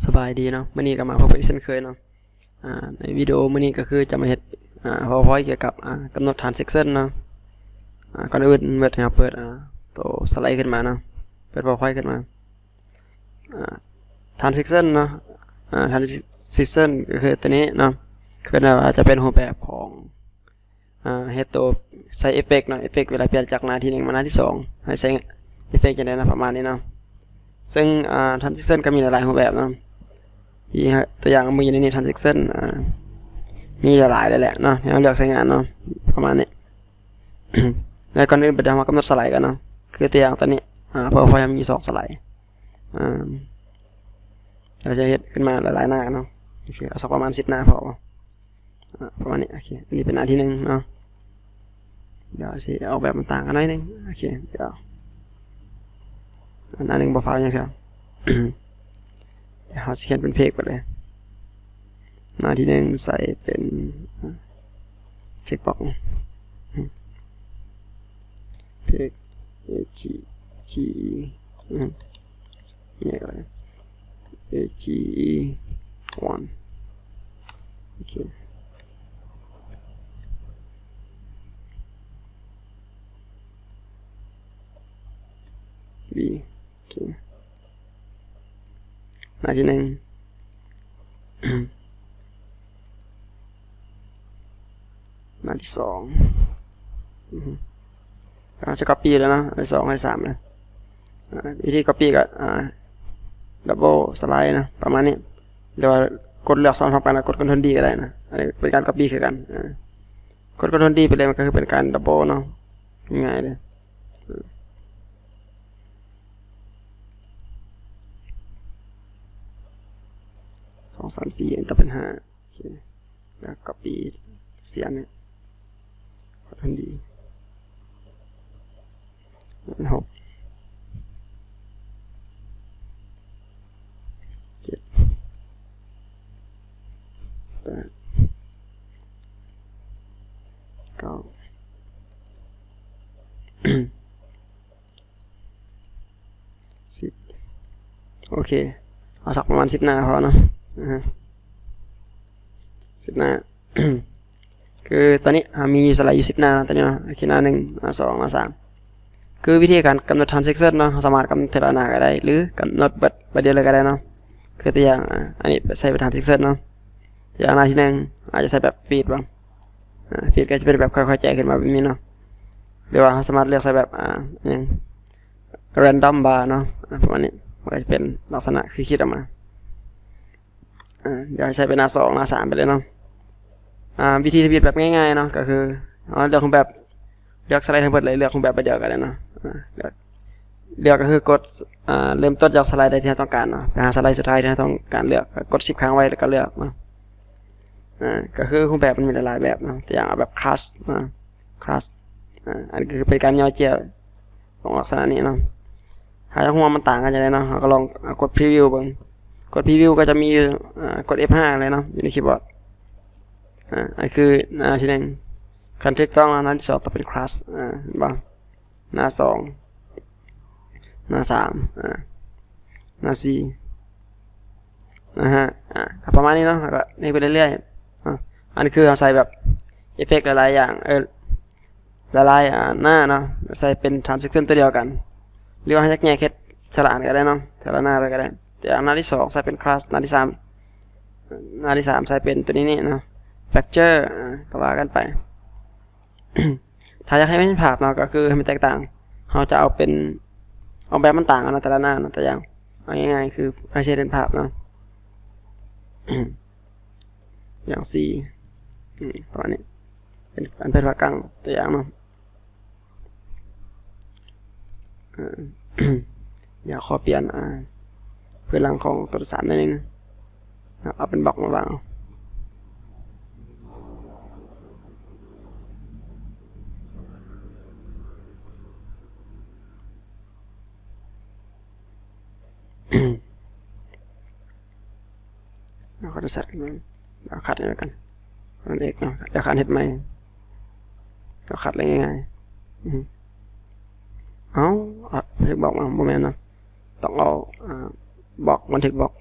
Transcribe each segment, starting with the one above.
สบายดีเนาะมื้อนี้ก็มาพบกันอีกเช่นเคยเนาะในวิดีโอมื้อนี้ก็คือจะมาเฮ็ดPowerPoint เกี่ยวกับกำหนดฐานเซกชันเนาะก่อนอื่นเมื่อเราเปิดตัวสไลด์ขึ้นมาเนาะเปิด PowerPoint ขึ้นมาฐานเซกชันเนาะฐานเซกชันก็คือตัวนี้เนาะคือว่าจะเป็นรูปแบบของเฮ็ดตัวใส่เอฟเฟกต์เนาะเอฟเฟกต์เวลาเปลี่ยนจากหน้าที่1มาหน้าที่2ให้ใส่เอฟเฟกต์จังได๋นะประมาณนี้เนาะซึ่งฐานเซกชันก็มีหลายๆรูปแบบเนาะที่ตัวอย่างมีในนี้ทรานแซคชั่นมีหลายๆเลยแหละเนาะเราเลือกใช้งานเนาะประมาณนี้ แล้วก่อนอื่นไปดูมากำหนดสไลด์กันเนาะคือตัวอย่างตอนนี้PowerPointมี2สไลด์เราจะเฮ็ดขึ้นมาหลายๆหน้าเนาะโอเคเอาสักประมาณ10หน้าพอประมาณนี้โอเคอันนี้เป็นหน้าที่1เนาะเดี๋ยวสิออกแบบมันต่างกันหน่อยนึงโอเคเดี๋ยวหน้า1บ่ฟ้าวอย่างเดียวเขาเขียนเป็นเพลงไปเลยหน้าที่1ใส่เป็นเช็คบ็อกซ์เพลง G G เนี่ยก็เลย G 1โอเคB โอเคหน้าที่1หน้าที่2จะ copy แล้วนะหน้าที่2หน้าที่3เลยวิธี copy ก็double slide นะประมาณนี้หรือว่ากดเลือก2พร้อมกันนะกด Ctrl D ก็ได้นะอันนี้เป็นการ copy คือกันกด Ctrl D ไปเลยมันก็คือเป็นการ double เนาะง่ายเลย2 3 4 Enter เป็น5โอเคแล้ว copy เสียงเนี่ยCtrl D เป็น6 7 8 9 10โอเคเอาสักประมาณ10หน้าพอเนาะ10หน้า คือตอนนี้มีสไลด์อยู่10หน้าตอนนี้เนาะโอเคหน้า1หน้า2หน้า3คือวิธีการกำหนด transaction เนาะสามารถกำหนดแต่ละหน้าก็ได้หรือกำหนดบัดเดียวเลยก็ได้เนาะคือตัวอย่างอันนี้ใส่เป็น transaction เนาะตัวอย่างหน้าที่1อาจจะใส่แบบฟีดบ้างฟีดก็จะเป็นแบบค่อยๆแจกขึ้นมาแบบนี้เนาะหรือว่าสามารถเลือกใส่แบบอย่าง random bar เนาะประมาณนี้มันก็จะเป็นลักษณะคือคิดออกมาเดี๋ยวใช้เป็นหน้า2หน้า3ไปเลยเนาะวิธีฟีดแบบง่ายๆเนาะก็คือเลือกของแบบเลือกสไลด์ทั้งหมดเลยเลือกของแบบไปเดียวกันเลยเนาะเลือกก็คือกดเริ่มต้นจากสไลด์ใดที่เราต้องการเนาะไปหาสไลด์สุดท้ายที่เราต้องการเลือกกด10ครั้งไว้แล้วก็เลือกเนาะก็คือของแบบมันมีหลายๆแบบเนาะตัวอย่างแบบ class อันนี้คือเป็นการย่อเจียของลักษณะนี้เนาะหาจากหัวมันต่างกันยังไงเนาะเราก็ลองกด preview บ้างกด preview ก็จะมีกด F5 เลยเนาะอยู่ในคีย์บอร์ดอันคือหน้าที่1คันเทคต้องหน้าที่2ต้องเป็น class เห็นป่ะหน้า2หน้า3หน้า4นะฮะประมาณนี้เนาะก็นี่ไปเรื่อยๆอันนี้คือเราใส่แบบเอฟเฟกต์หลายๆอย่างหลายๆหน้าเนาะใส่เป็น transition ตัวเดียวกันหรือว่าให้แยกแค่แต่ละอันก็ได้เนาะแต่ละหน้าไปก็ได้แต่หน้าที่2ใส่เป็น class หน้าที่3ใส่เป็นตัวนี้นี่เนาะ factor ก็ว่ากันไป ถ้าอยากให้ไม่มีภาพเนาะก็คือให้มันแตกต่างเราจะเอาเป็นเอาแบบมันต่างกันแต่ละหน้าเนาะแต่อย่างเอาง่ายๆคือให้ใช้เป็นภาพเนาะ อย่าง C ประมาณนี้เป็นอันเป็นภาพกลางตัวอย่างเนาะอยากขอเปลี่ยนพื้นหลังของตัวสารนิดนึงเอาเป็นบล็อกมาวางเราก็จะใส่กันเราขัดอย่างนี้กันนั่นเองเนาะเดี๋ยวขัดเห็ดใหม่เราขัดอะไรง่ายๆเฮ้ยบอกมาโมเมนต์นะต้องเอาบอกบันทึกบอก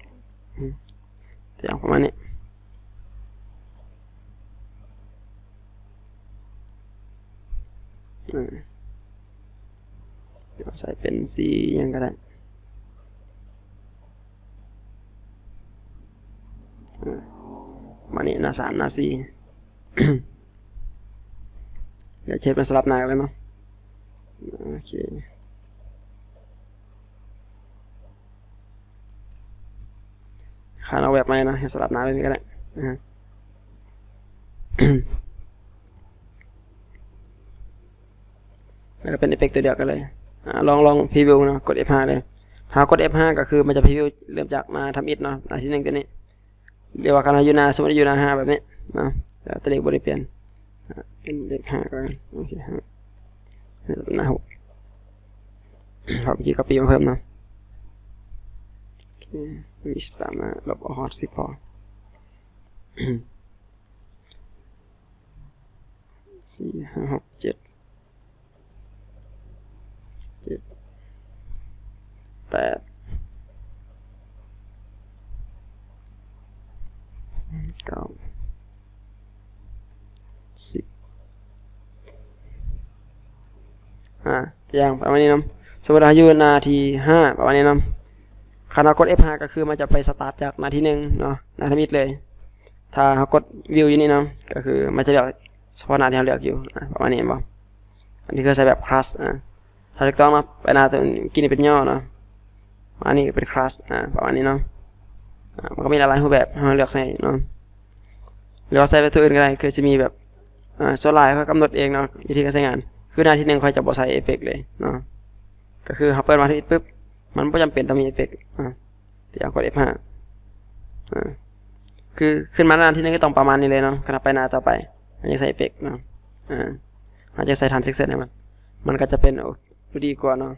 ตัวอย่างประมาณนี้เดี๋ยวใส่เป็นสียังก็ได้มานี่หน้า3หน้า4 เดี๋ยวเช็ดเป็นสลับหน้ากันเลยเนาะโอเคขานเอาแบบมานะให้สลับหน้าไปนี่ก็ได้แล้วก็เป็นเอฟเฟกต์ตัวเดียวกันเลยลองพรีวิวนะกด F5 เลยถ้ากด F5 ก็คือมันจะพรีวิวเริ่มจากมาทำอิฐเนาะหน้าที่1ตัวนี้เรียกว่าคณะยูนาสมมติยูนา5แบบนี้นะแต่ตัวเลขบริเปลี่ยนเป็นเลข5ก็โอเค5นี่เป็นหน้า6พอเมื่อกี้ก็ปีมาเพิ่มนะโอเคมี13นะลบออก10พอ4 5 6 7 8 9 10อย่างประมาณนี้นะสมมติเราอยู่นาที5ประมาณนี้นะคณะกด F5 ก็คือมันจะไปสตาร์ทจากนาที1เนาะนาทีมิดเลยถ้าเรากดวิวอยู่นี่นะก็คือมันจะเลือกเฉพาะนาที่เราเลือกอยู่ประมาณนี้บ่อันนี้คือใช้แบบคลาสถ้าถูกต้องนะไปนาตัวกินนี่เป็นย่อเนาะอันนี้เป็นคลาสประมาณนี้เนาะมันก็มีหลายรูปแบบเราเลือกใส่เนาะหรือว่าใส่ไปตัวอื่นก็ได้คือจะมีแบบส่วนหลายเขากำหนดเองเนาะวิธีการใช้งานคือหน้าที่1เขาจะบ่ใส่เอฟเฟกต์เลยเนาะก็คือเขาเปิดมาที่ปุ๊บมันไม่จำเป็นต้องมีเอฟเฟกต์ที่เอากด F5 คือขึ้นมาหน้าที่1ก็ต้องประมาณนี้เลยเนาะขณะไปหน้าต่อไปมันจะใส่เอฟเฟกต์เนาะมันจะใส่ทรานซิชันให้มันก็จะเป็นดูดีกว่าเนาะ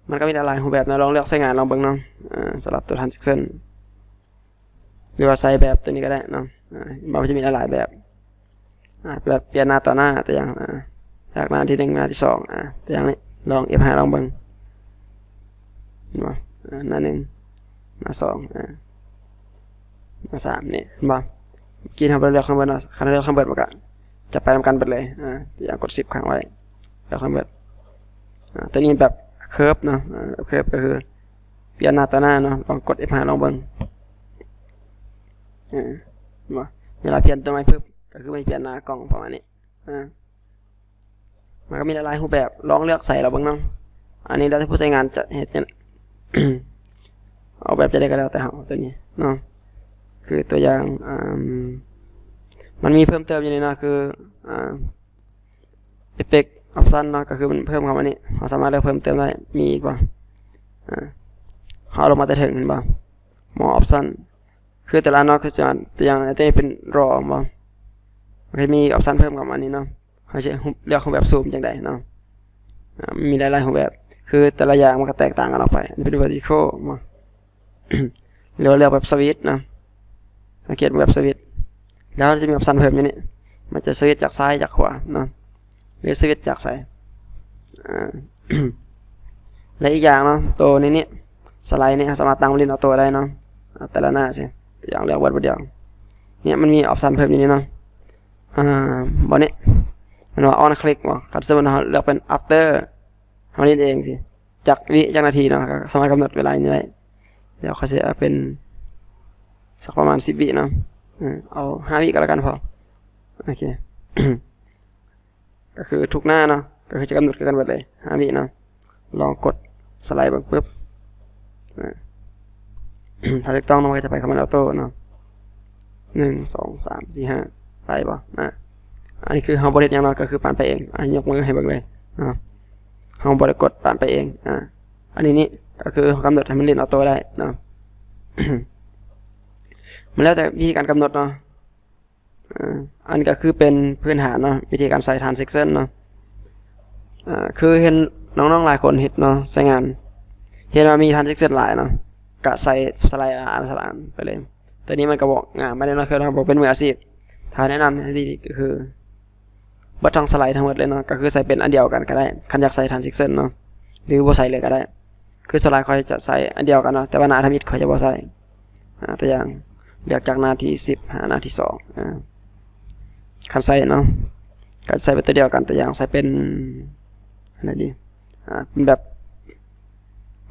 มันก็มีหลายรูปแบบนะลองเลือกใช้งานลองเบิ่งเนาะสำหรับตัวทรานซิชันหรือว่าใส่แบบตัวนี้ก็ได้เนาะมันจะมีหลายแบบแบบเปลี่ยนหน้าต่อหน้าตัวอย่างจากหน้าที่1หน้าที่2ตัวอย่างนี้ลอง F5 ลองเบิ่งเห็นบ่หน้า1หน้า2หน้า3นี่เห็นบ่กินเฮาไปเลือกข้างบนเนาะคันเลือกข้างบนมันก็จะไปนำกันเบิดเลยตัวอย่างกด10ค้างไว้เลือกข้างบนตัวนี้แบบเคิร์ฟเนาะเคิร์ฟก็คือเปลี่ยนหน้าต่อหน้าเนาะลองกด F5 ลองเบิ่งเวลาเปลี่ยนตัวใหม่ปุ๊บก็คือไม่เปลี่ยนหน้ากล้องประมาณนี้มันก็มีหลายรูปแบบลองเลือกใส่เราบ้างเนาะอันนี้แล้วถ้าผู้ใช้งานจะเห็นเนี่ย เอาแบบจะได้ก็แล้วแต่เอาตัวนี้เนาะคือตัวอย่างมันมีเพิ่มเติมอยู่ในเนาะคือeffect option เนาะก็คือมันเพิ่มคำอันนี้เราสามารถเลือกเพิ่มเติมได้มีอีกป่ะเราลงมาแต่ถึงเห็นป่ะ more option คือแต่ละเนาะคือตัวอย่างตัวนี้เป็น raw ป่ะมันจะมี option เพิ่มกับอันนี้เนาะเขาจะเลือกของแบบซูมจังไดเนาะมีหลายๆของแบบคือแต่ละอย่างมันก็แตกต่างกันออกไปอันนี้เป็น vertical มาเลือกแบบสวิตช์นะสังเกตแบบสวิตช์แล้วจะมีออปชั่นเพิ่มอยู่นี่มันจะสวิตช์จากซ้ายจากขวาเนาะหรือสวิตช์จากซ้ายและอีกอย่างเนาะตัวนี้สไลด์นี่สามารถตั้งลินเอาตัวได้เนาะแต่ละหน้าสิอย่างเลือกวัดเดียวเนี่ยมันมีออปชั่นเพิ่มอยู่นี่เนาะบนนี้มันว่า on click ว่าคัดสมมุติเราเลือกเป็น after เฮาเล่นเองสิจากนาทีเนาะก็สามารถกำหนดเวลานี้ได้เดี๋ยวเขาจะเป็นสักประมาณ10 วิเนาะเอา5 วิก็แล้วกันพอโอเค ก็คือทุกหน้าเนาะก็คือจะกำหนดกันหมดเลย5 วิเนาะลองกดสไลด์ปุ๊บถ้าถูกต้องมันก็จะไปคอมมานด์ออโต้เนาะ1 2 3 4 5ไปบ่อันนี้คือเฮาบ่ได้หยังเนาะก็คือปานไปเองยกมือให้เบิ่งเลยเนาะเฮาบ่ได้กดปานไปเองอันนี้ก็คือเฮากำหนดให้มันเล่นออโต้ได้เนาะ มันแล้วแต่วิธีการกำหนดเนาะอันนี้ก็คือเป็นพื้นฐานเนาะวิธีการใส่ทรานซิชันเนาะคือเห็นน้องๆหลายคนเฮ็ดเนาะใช้งานเห็นว่ามีทรานซิชันหลายเนาะก็ใส่สไลด์สไลด์ไปเลยตัวนี้มันก็บอกไม่ได้เนาะคือเราบอกเป็นมืออาชีพถ้าแนะนำให้ดีก็คือบ่ต้องสไลด์ทั้งหมดเลยเนาะก็คือใส่เป็นอันเดียวกันก็ได้คันอยากใส่ทรานซิชันเนาะหรือบ่ใส่เลยก็ได้คือสไลด์ค่อยจะใส่อันเดียวกันเนาะแต่ว่าหน้าทำอิฐค่อยจะบ่ใส่ ตัวอย่างเลือกจากหน้าที่10หาหน้าที่2คันใส่เนาะก็ใส่เป็นตัวเดียวกันตัวอย่างใส่เป็นอะไรดีเป็นแบบ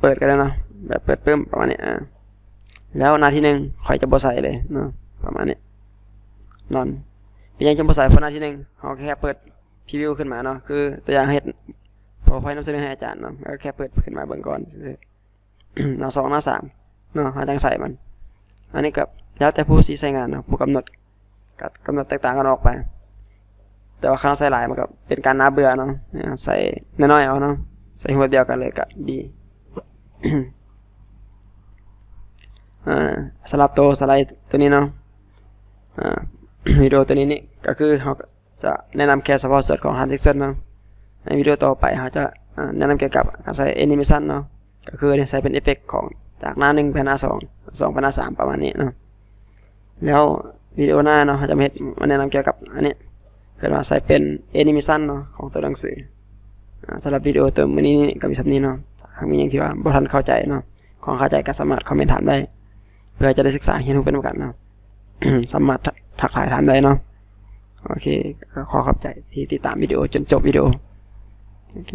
เปิดก็ได้เนาะแบบเปิดเพิ่มประมาณนี้แล้วหน้าที่1ข่อยจะบ่ใส่เลยเนาะประมาณนี้นอนเป็นยังจะบ่ใส่เพราะหน้าที่1เฮาแค่เปิดพรีวิวขึ้นมาเนาะคือตัวอย่างเฮ็ดพอไฟนำเสนอให้อาจารย์เนาะก็แค่เปิดขึ้นมาเบิ่งก่อนหน้า2หน้า3เนาะเฮาจังใส่มันอันนี้ก็แล้วแต่ผู้สิใช้งานเนาะผู้กำหนดก็กำหนดแตกต่างกันออกไปแต่ว่าคันใส่หลายมันก็เป็นการน่าเบื่อเนาะใส่น้อยๆเอาเนาะใส่หัวเดียวกันเลยก็ดี สำหรับตัวสไลด์ตัวนี้เนาะวิดีโอตัวนี้นี่ก็คือเราจะแนะนำแค่เฉพาะส่วนของ transition เนาะในวิดีโอต่อไปเราจะแนะนำเกี่ยวกับการใช้ animation เนาะก็คือใช้เป็นเอฟเฟกต์ของจากหน้า1ไปหน้า2 2ไปหน้า3ประมาณนี้เนาะแล้ววิดีโอหน้าเนาะเราจะมาแนะนำเกี่ยวกับอันนี้คือว่าใช้เป็น animation เนาะของตัวหนังสือสำหรับวิดีโอตัวมื้อนี้ก็มีสำนี้เนาะหากมีอย่างที่ว่าบ่ทันเข้าใจเนาะของเข้าใจก็สามารถคอมเมนต์ถามได้เพื่อจะได้ศึกษาเรียนรู้เป็นกันเนาะ สามารถทักทายถามได้เนาะโอเคขอขอบใจที่ติดตามวิดีโอจนจบวิดีโอโอเค